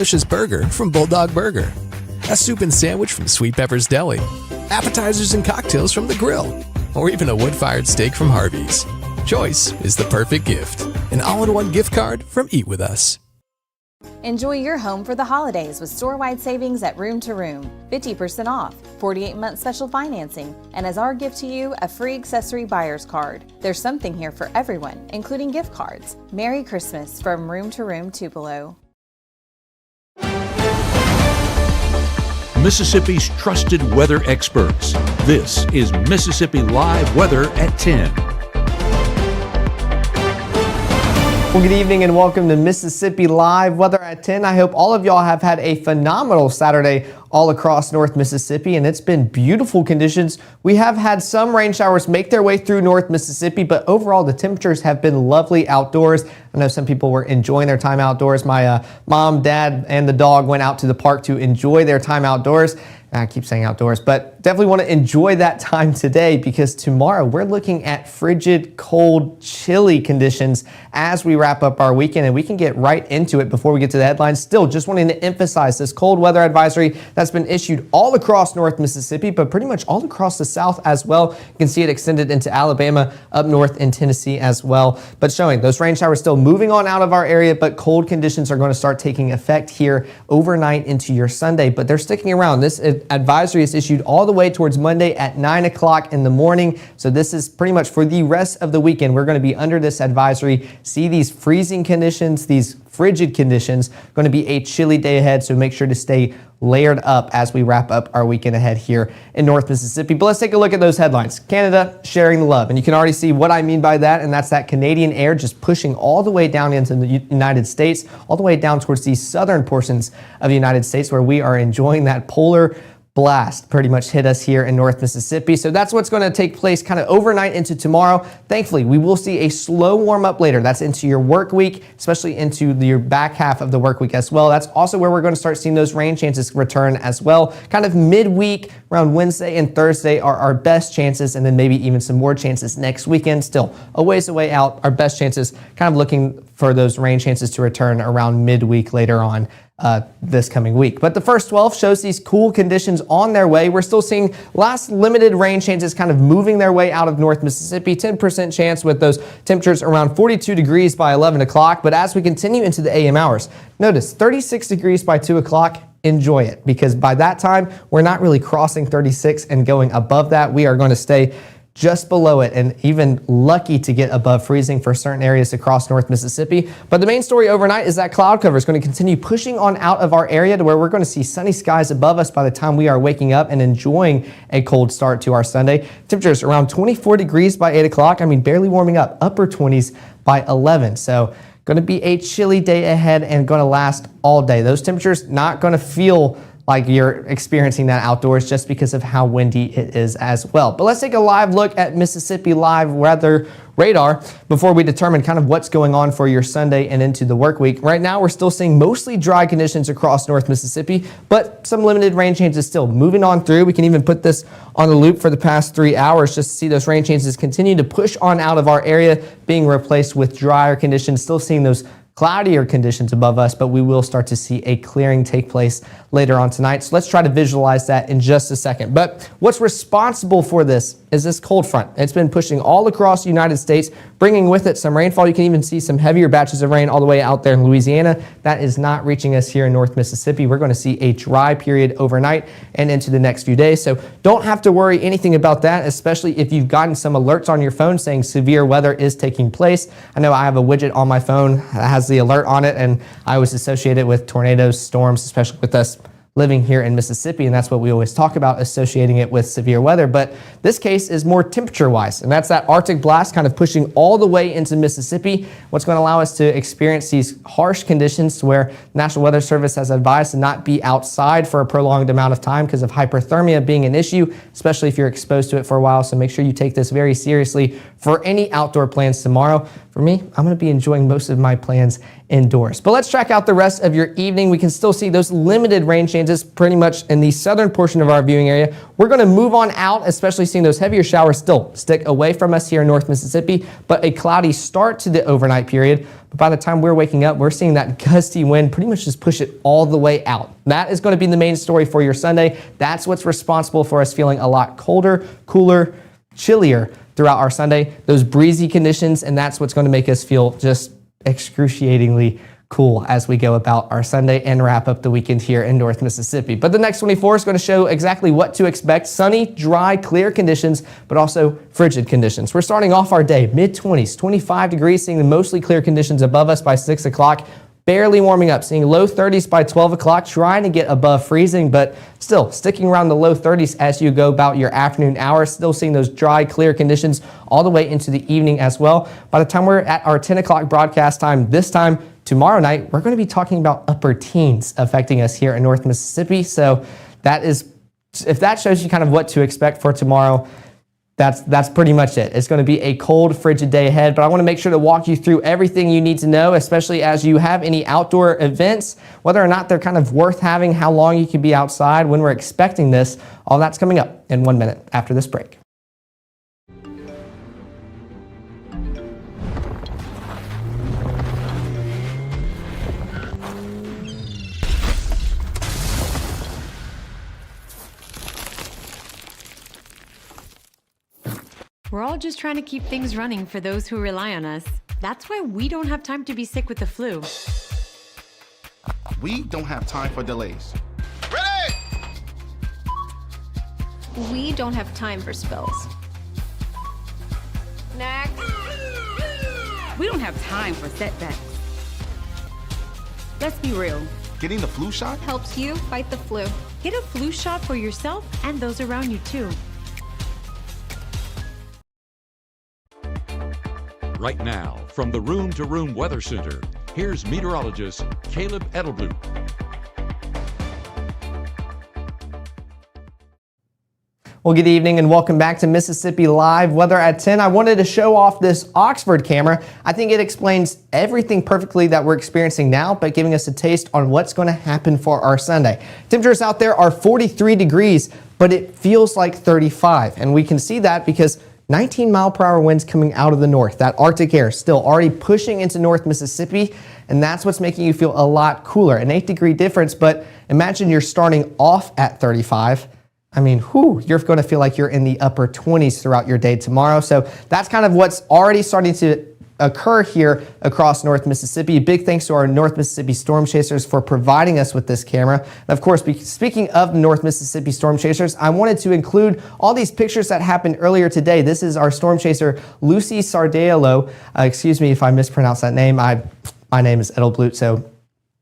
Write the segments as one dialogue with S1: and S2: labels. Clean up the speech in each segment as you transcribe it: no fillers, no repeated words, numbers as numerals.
S1: delicious burger from Bulldog Burger, a soup and sandwich from Sweet Pepper's Deli, appetizers and cocktails from The Grill, or even a wood-fired steak from Harvey's. Choice is the perfect gift. An all-in-one gift card from Eat With Us.
S2: Enjoy your home for the holidays with store-wide savings at Room to Room. 50% off, 48-month special financing, and as our gift to you, a free accessory buyer's card. There's something here for everyone, including gift cards. Merry Christmas from Room to Room Tupelo.
S3: Mississippi's trusted weather experts. This is Mississippi Live Weather at 10.
S4: Well, good evening and welcome to Mississippi Live Weather at 10. I hope all of y'all have had a phenomenal Saturday all across North Mississippi, and it's been beautiful conditions. We have had some rain showers make their way through North Mississippi, but overall the temperatures have been lovely outdoors. I know some people were enjoying their time outdoors. My mom, dad, and the dog went out to the park to enjoy their time outdoors. I keep saying outdoors, but definitely want to enjoy that time today because tomorrow we're looking at frigid, cold, chilly conditions as we wrap up our weekend, and we can get right into it before we get to the headlines. Still, just wanting to emphasize this cold weather advisory that's been issued all across North Mississippi, but pretty much all across the South as well. You can see it extended into Alabama, up north in Tennessee as well, but showing those rain showers still moving on out of our area, but cold conditions are going to start taking effect here overnight into your Sunday, but they're sticking around. This advisory is issued all the way towards Monday at 9 o'clock in the morning. So this is pretty much for the rest of the weekend. We're going to be under this advisory. See these freezing conditions, these frigid conditions. Going to be a chilly day ahead, so make sure to stay layered up as we wrap up our weekend ahead here in North Mississippi. But let's take a look at those headlines. Canada sharing the love, and you can already see what I mean by that, and that's that Canadian air just pushing all the way down into the United States, all the way down towards the southern portions of the United States where we are enjoying that polar blast pretty much hit us here in North Mississippi. So that's what's going to take place kind of overnight into tomorrow. Thankfully, we will see a slow warm up later. That's into your work week, especially into your back half of the work week as well. That's also where we're going to start seeing those rain chances return as well. Kind of midweek around Wednesday and Thursday are our best chances, and then maybe even some more chances next weekend. Still a ways away out. Our best chances kind of looking for those rain chances to return around midweek later on this coming week. But the first 12 shows these cool conditions on their way. We're still seeing last limited rain chances kind of moving their way out of North Mississippi. 10% chance with those temperatures around 42 degrees by 11 o'clock. But as we continue into the AM hours, notice 36 degrees by 2 o'clock. Enjoy it, because by that time, we're not really crossing 36 and going above that. We are going to stay just below it, and even lucky to get above freezing for certain areas across North Mississippi. But the main story overnight is that cloud cover is going to continue pushing on out of our area to where we're going to see sunny skies above us by the time we are waking up and enjoying a cold start to our Sunday. Temperatures around 24 degrees by 8 o'clock. I mean, barely warming up, upper 20s by 11. So going to be a chilly day ahead and going to last all day. Those temperatures not going to feel like you're experiencing that outdoors just because of how windy it is as well. But let's take a live look at Mississippi Live Weather Radar before we determine kind of what's going on for your Sunday and into the work week. Right now, we're still seeing mostly dry conditions across North Mississippi, but some limited rain chances still moving on through. We can even put this on the loop for the past 3 hours just to see those rain chances continue to push on out of our area, being replaced with drier conditions. Still seeing those cloudier conditions above us, but we will start to see a clearing take place later on tonight. So let's try to visualize that in just a second. But what's responsible for this is this cold front. It's been pushing all across the United States, bringing with it some rainfall. You can even see some heavier batches of rain all the way out there in Louisiana. That is not reaching us here in North Mississippi. We're going to see a dry period overnight and into the next few days. So don't have to worry anything about that, especially if you've gotten some alerts on your phone saying severe weather is taking place. I know I have a widget on my phone that has the alert on it, and I always associate it with tornadoes, storms, especially with us living here in Mississippi, and that's what we always talk about, associating it with severe weather. But this case is more temperature-wise, and that's that Arctic blast kind of pushing all the way into Mississippi, what's going to allow us to experience these harsh conditions where National Weather Service has advised to not be outside for a prolonged amount of time because of hyperthermia being an issue, especially if you're exposed to it for a while. So make sure you take this very seriously for any outdoor plans tomorrow. For me, I'm going to be enjoying most of my plans indoors. But let's track out the rest of your evening. We can still see those limited rain chances pretty much in the southern portion of our viewing area. We're going to move on out, especially seeing those heavier showers still stick away from us here in North Mississippi, but a cloudy start to the overnight period. But by the time we're waking up, we're seeing that gusty wind pretty much just push it all the way out. That is going to be the main story for your Sunday. That's what's responsible for us feeling a lot colder, cooler, chillier throughout our Sunday. Those breezy conditions, and that's what's going to make us feel just excruciatingly cool as we go about our Sunday and wrap up the weekend here in North Mississippi. But the next 24 is going to show exactly what to expect. Sunny, dry, clear conditions, but also frigid conditions. We're starting off our day mid-20s, 25 degrees, seeing the mostly clear conditions above us by 6 o'clock. Barely warming up, seeing low 30s by 12 o'clock, trying to get above freezing, but still sticking around the low 30s as you go about your afternoon hours. Still seeing those dry, clear conditions all the way into the evening as well. By the time we're at our 10 o'clock broadcast time, this time tomorrow night, we're going to be talking about upper teens affecting us here in North Mississippi. So that is, if that shows you kind of what to expect for tomorrow, that's pretty much it. It's going to be a cold, frigid day ahead, but I want to make sure to walk you through everything you need to know, especially as you have any outdoor events, whether or not they're kind of worth having, how long you can be outside, when we're expecting this. All that's coming up in 1 minute after this break.
S5: We're all just trying to keep things running for those who rely on us. That's why we don't have time to be sick with the flu.
S6: We don't have time for delays. Ready!
S7: We don't have time for spills. Next.
S8: We don't have time for setbacks. Let's be real.
S6: Getting the flu shot
S7: Helps you fight the flu.
S5: Get a flu shot for yourself and those around you too.
S3: Right now, from the Room to Room Weather Center, here's meteorologist Caleb Edelblut.
S4: Well, good evening and welcome back to Mississippi Live Weather at 10. I wanted to show off this Oxford camera. I think it explains everything perfectly that we're experiencing now, but giving us a taste on what's going to happen for our Sunday. Temperatures out there are 43 degrees, but it feels like 35. And we can see that because 19-mile-per-hour winds coming out of the north. That Arctic air still already pushing into North Mississippi, and that's what's making you feel a lot cooler. An 8-degree difference, but imagine you're starting off at 35. I mean, you're going to feel like you're in the upper 20s throughout your day tomorrow. So that's kind of what's already starting to occur here across North Mississippi. Big thanks to our North Mississippi Storm Chasers for providing us with this camera. And of course, speaking of the North Mississippi Storm Chasers, I wanted to include all these pictures that happened earlier today. This is our Storm Chaser, Lucy Sardiello. Excuse me if I mispronounced that name. My name is Edelblut, so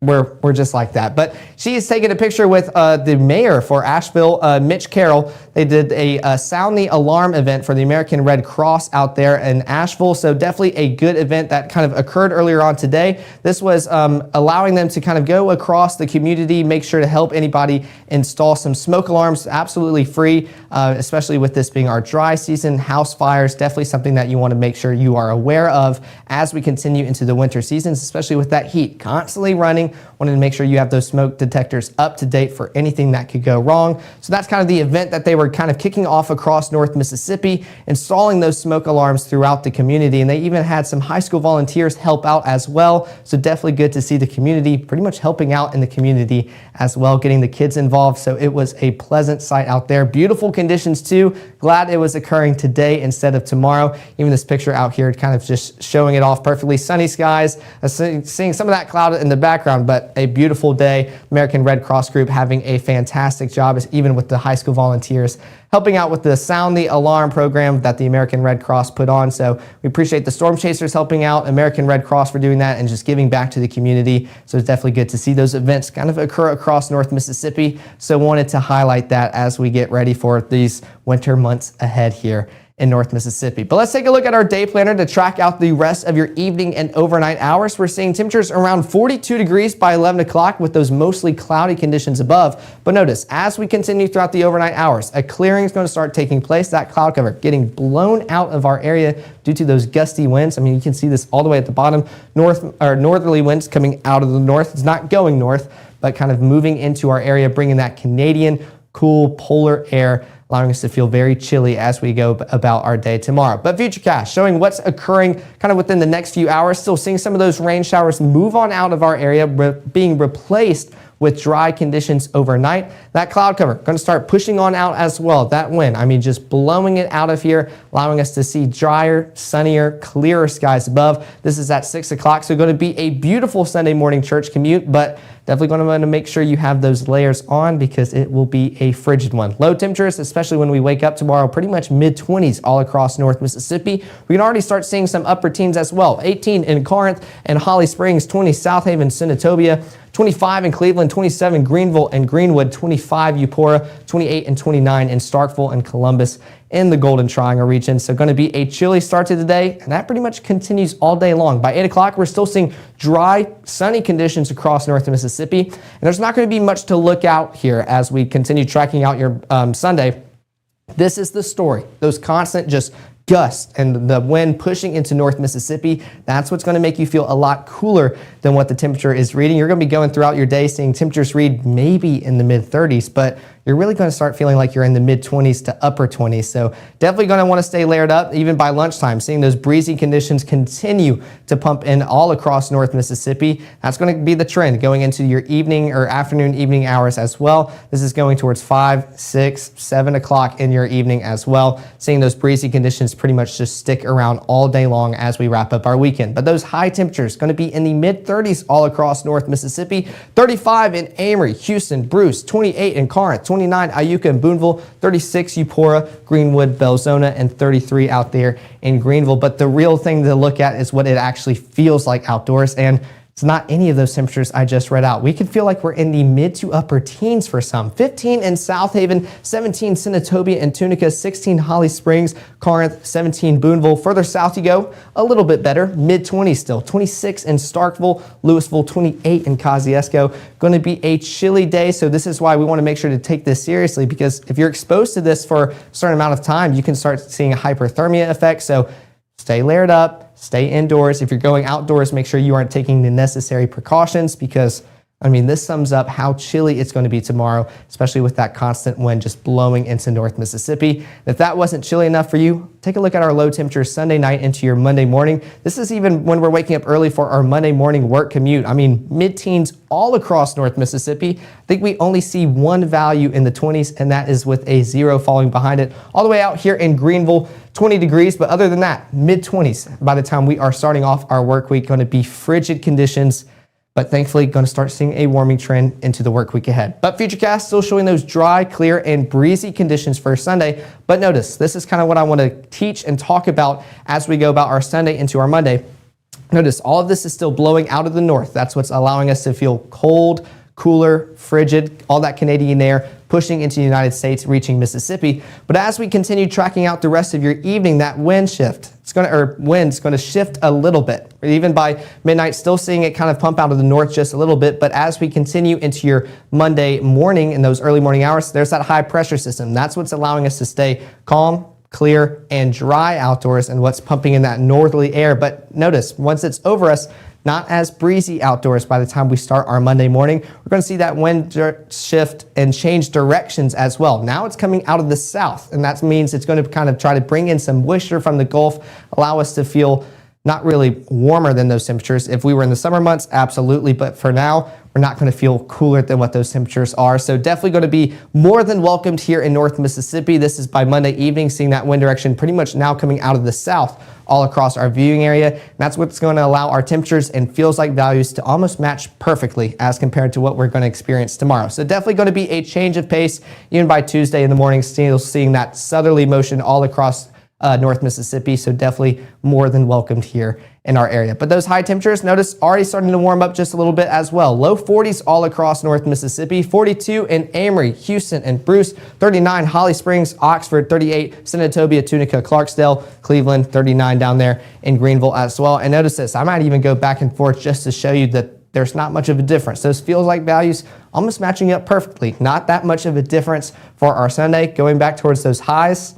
S4: we're just like that. But she is taking a picture with the mayor for Asheville, Mitch Carroll. They did a Sound the Alarm event for the American Red Cross out there in Asheville. So definitely a good event that kind of occurred earlier on today. This was allowing them to kind of go across the community, make sure to help anybody install some smoke alarms, absolutely free, especially with this being our dry season. House fires, definitely something that you want to make sure you are aware of as we continue into the winter seasons, especially with that heat constantly running. Wanted to make sure you have those smoke detectors up to date for anything that could go wrong. So that's kind of the event that they were kind of kicking off across North Mississippi, installing those smoke alarms throughout the community. And they even had some high school volunteers help out as well. So definitely good to see the community pretty much helping out in the community as well, getting the kids involved. So it was a pleasant sight out there. Beautiful conditions too. Glad it was occurring today instead of tomorrow. Even this picture out here kind of just showing it off perfectly. Sunny skies, seeing some of that cloud in the background, but a beautiful day. American Red Cross Group having a fantastic job, even with the high school volunteers helping out with the Sound the Alarm program that the American Red Cross put on. So we appreciate the Storm Chasers helping out, American Red Cross for doing that, and just giving back to the community. So it's definitely good to see those events kind of occur across North Mississippi. So wanted to highlight that as we get ready for these winter months ahead here in North Mississippi. But let's take a look at our day planner to track out the rest of your evening and overnight hours. We're seeing temperatures around 42 degrees by 11 o'clock with those mostly cloudy conditions above. But notice, as we continue throughout the overnight hours, a clearing is going to start taking place. That cloud cover getting blown out of our area due to those gusty winds. I mean, you can see this all the way at the bottom. Northerly winds coming out of the north. It's not going north, but kind of moving into our area, bringing that Canadian cool polar air, allowing us to feel very chilly as we go about our day tomorrow. But Futurecast showing what's occurring kind of within the next few hours. Still seeing some of those rain showers move on out of our area, being replaced with dry conditions overnight. That cloud cover going to start pushing on out as well. That wind, I mean, just blowing it out of here, allowing us to see drier, sunnier, clearer skies above. This is at 6 o'clock, so going to be a beautiful Sunday morning church commute, but definitely going to want to make sure you have those layers on because it will be a frigid one. Low temperatures, especially when we wake up tomorrow, pretty much mid-20s all across North Mississippi. We can already start seeing some upper teens as well. 18 in Corinth and Holly Springs, 20 South Haven, Senatobia, 25 in Cleveland, 27 Greenville and Greenwood, 25 Eupora, 28 and 29 in Starkville and Columbus in the Golden Triangle region. So going to be a chilly start to the day, and that pretty much continues all day long. By 8 o'clock, we're still seeing dry, sunny conditions across North Mississippi, and there's not going to be much to look out here as we continue tracking out your Sunday. This is the story. Those constant just gusts and the wind pushing into North Mississippi, that's what's going to make you feel a lot cooler than what the temperature is reading. You're going to be going throughout your day seeing temperatures read maybe in the mid-30s, but you're really going to start feeling like you're in the mid-20s to upper 20s. So definitely going to want to stay layered up even by lunchtime, seeing those breezy conditions continue to pump in all across North Mississippi. That's going to be the trend going into your evening or afternoon, evening hours as well. This is going towards 5, 6, 7 o'clock in your evening as well. Seeing those breezy conditions pretty much just stick around all day long as we wrap up our weekend. But those high temperatures going to be in the mid-30s all across North Mississippi. 35 in Amory, Houston, Bruce, 28 in Corinth, 29 Iuka and Boonville, 36 Eupora, Greenwood, Belzona, and 33 out there in Greenville. But the real thing to look at is what it actually feels like outdoors, and it's not any of those temperatures I just read out. We could feel like we're in the mid to upper teens for some. 15 in South Haven, 17 Senatobia and Tunica, 16 Holly Springs, Corinth, 17 Boonville. Further south you go, a little bit better, mid-20s still. 26 in Starkville, Louisville, 28 in Kosciuszko. Going to be a chilly day, so this is why we want to make sure to take this seriously, because if you're exposed to this for a certain amount of time, you can start seeing a hyperthermia effect. So stay layered up. Stay indoors. If you're going outdoors, make sure you aren't taking the necessary precautions because, I mean, this sums up how chilly it's going to be tomorrow, especially with that constant wind just blowing into North Mississippi. If that wasn't chilly enough for you, take a look at our low temperatures Sunday night into your Monday morning. This is even when we're waking up early for our Monday morning work commute. I mean, mid-teens all across North Mississippi. I think we only see one value in the 20s, and that is with a 0 following behind it. All the way out here in Greenville, 20 degrees, but other than that, mid-20s by the time we are starting off our work week. Going to be frigid conditions, but thankfully going to start seeing a warming trend into the work week ahead. But Futurecast still showing those dry, clear, and breezy conditions for Sunday. But notice, this is kind of what I want to teach and talk about as we go about our Sunday into our Monday. Notice, all of this is still blowing out of the north. That's what's allowing us to feel cold, cooler, frigid, all that Canadian air pushing into the United States, reaching Mississippi. But as we continue tracking out the rest of your evening, that wind's going to shift a little bit. Even by midnight, still seeing it kind of pump out of the north just a little bit. But as we continue into your Monday morning, in those early morning hours, there's that high pressure system. That's what's allowing us to stay calm, clear, and dry outdoors, and what's pumping in that northerly air. But notice, once it's over us, not as breezy outdoors by the time we start our Monday morning. We're going to see that wind shift and change directions as well. Now it's coming out of the south, and that means it's going to kind of try to bring in some moisture from the Gulf, allow us to feel not really warmer than those temperatures. If we were in the summer months, absolutely, but for now, we're not going to feel cooler than what those temperatures are. So definitely going to be more than welcomed here in North Mississippi. This is by Monday evening, seeing that wind direction pretty much now coming out of the south all across our viewing area. And that's what's going to allow our temperatures and feels like values to almost match perfectly as compared to what we're going to experience tomorrow. So definitely going to be a change of pace even by Tuesday in the morning, still seeing that southerly motion all across North Mississippi, so definitely more than welcomed here in our area. But those high temperatures, notice, already starting to warm up just a little bit as well. Low 40s all across North Mississippi, 42 in Amory, Houston, and Bruce, 39 Holly Springs, Oxford, 38 Senatobia, Tunica, Clarksdale, Cleveland, 39 down there in Greenville as well. And notice this, I might even go back and forth just to show you that there's not much of a difference. Those feels like values almost matching up perfectly. Not that much of a difference for our Sunday. Going back towards those highs,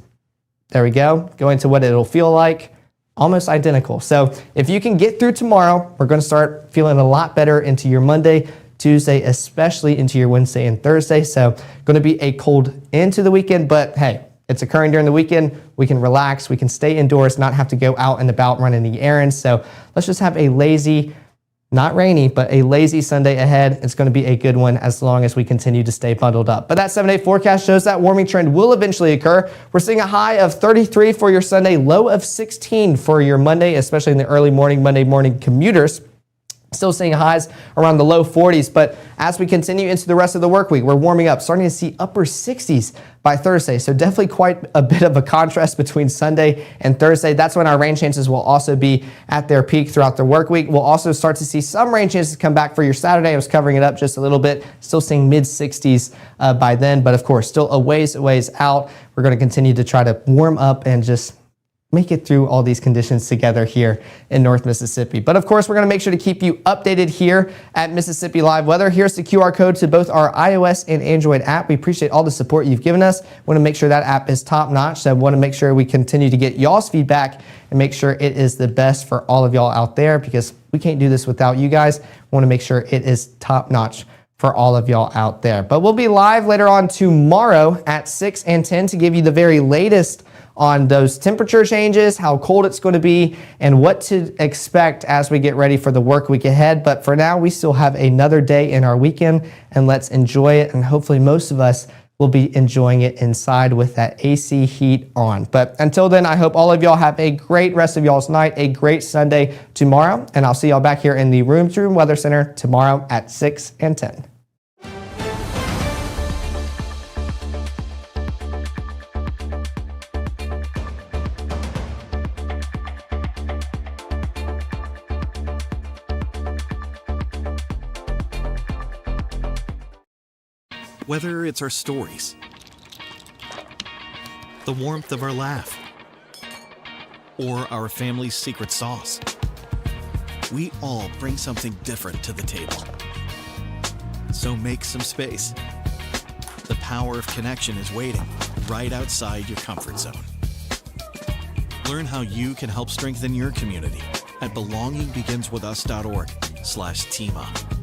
S4: there we go. Going to what it'll feel like, almost identical. So if you can get through tomorrow, we're going to start feeling a lot better into your Monday, Tuesday, especially into your Wednesday and Thursday. So going to be a cold into the weekend, but hey, it's occurring during the weekend. We can relax. We can stay indoors, not have to go out and about running the errands. So let's just have a lazy, not rainy, but a lazy Sunday ahead. It's going to be a good one as long as we continue to stay bundled up. But that 7-day forecast shows that warming trend will eventually occur. We're seeing a high of 33 for your Sunday, low of 16 for your Monday, especially in the early morning, Monday morning commuters. Still seeing highs around the low 40s, but as we continue into the rest of the work week, we're warming up, starting to see upper 60s by Thursday. So definitely quite a bit of a contrast between Sunday and Thursday. That's when our rain chances will also be at their peak throughout the work week. We'll also start to see some rain chances come back for your Saturday. I was covering it up just a little bit, still seeing mid 60s by then, but of course, still a ways out. We're going to continue to try to warm up and just make it through all these conditions together here in North Mississippi. But of course, we're going to make sure to keep you updated here at Mississippi Live Weather. Here's the QR code to both our iOS and Android app. We appreciate all the support you've given us. Want to make sure that app is top notch. So I want to make sure we continue to get y'all's feedback and make sure it is the best for all of y'all out there, because we can't do this without you guys. Want to make sure it is top notch for all of y'all out there. But we'll be live later on tomorrow at 6 and 10 to give you the very latest on those temperature changes, how cold it's going to be, and what to expect as we get ready for the work week ahead. But for now, we still have another day in our weekend, and let's enjoy it. And hopefully most of us will be enjoying it inside with that AC heat on. But until then, I hope all of y'all have a great rest of y'all's night, a great Sunday tomorrow, and I'll see y'all back here in the Room to Room Weather Center tomorrow at 6 and 10.
S9: Whether it's our stories, the warmth of our laugh, or our family's secret sauce, we all bring something different to the table. So make some space. The power of connection is waiting right outside your comfort zone. Learn how you can help strengthen your community at belongingbeginswithus.org/teamup.